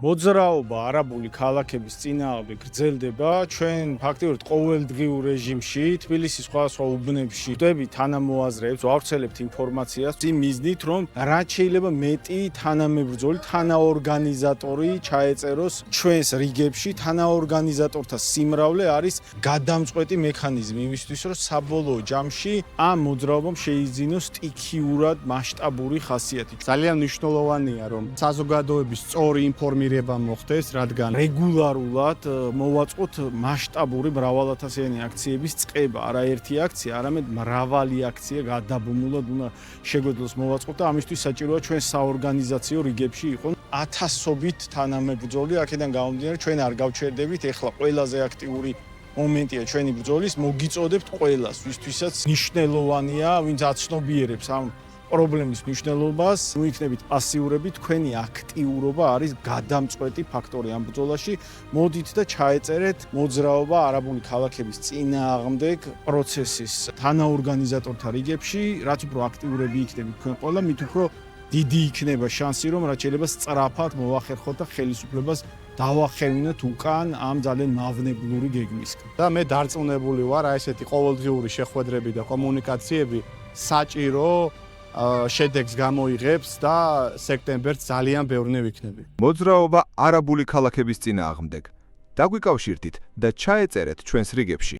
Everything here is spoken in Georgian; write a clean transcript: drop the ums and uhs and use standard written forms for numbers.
მოძრაობა არაბული ქალაქების წინააღმდეგ გრძელდება ჩვენ ფაქტიურად ყოველდღიურ რეჟიმში თბილისის სხვადასხვა უბნებში ვხვდებით თანამოაზრეებს, ვავრცელებთ ინფორმაციას იმ მიზნით, რომ რაც შეიძლება მეტი თანამებრძოლი, თანაორგანიზატორი ჩაეწეროს ჩვენს რიგებში. თანაორგანიზატორთა სიმრავლე არის გადამწყვეტი მექანიზმი იმისთვის, რომ საბოლოო ჯამში ამ მოძრაობამ შეიძინოს სტიქიურად მასშტაბური ხასიათი. ძალიან მნიშვნელოვანია, რომ საზოგადოების სწორი ინფორმირება მოხდეს, რადგან რეგულარულად მოვაწყოთ მასშტაბური მრავალათასიანი აქციების წყება. არა ერთი აქცია, არამედ მრავალი აქცია გადაბმულად უნდა შეგვეძლოს მოვაწყოთ და ამისთვის საჭიროა ჩვენ საორგანიზაციო რიგებში იყოს ათასობით თანამებრძოლი. აქედან გამომდინარე, ჩვენ არ გავჩერდებით, ეხლა ყველაზე აქტიური მომენტია ჩვენი ბრძოლის, მოგიწოდებთ ყველას, ვისთვისაც მნიშვნელოვანია, ვინც აცნობიერებს ამ პრობლემის მნიშვნელობას, ნუ იქნებით პასიურები, თქვენი აქტიურობა არის გადამწყვეტი ფაქტორი ამ ბრძოლაში. მოდით და ჩაეწერეთ მოძრაობა არაბული ქალაქების წინააღმდეგ პროცესის თანაორგანიზატორთა რიგებში, რაც უფრო აქტიურები იქნებით თქვენ ყველა, მით უფრო დიდი იქნება შანსი, რომ რაც შეიძლება სწრაფად მოვახერხოთ და ხელისუფლებას დავახევინოთ უკან ამ ძალიან მავნებლური გეგმისგან. და მე დარწმუნებული ვარ, აი ესეთი ყოველდღიური შეხვედრები და კომუნიკაციები საჭირო შედეგს გამოიღებს და სექტემბერს ძალიან ბევრნი ვიქნები. მოძრაობა არაბული ქალაქების წინააღმდეგ. დაგვიკავშირდით და ჩაეწერეთ ჩვენს რიგებში.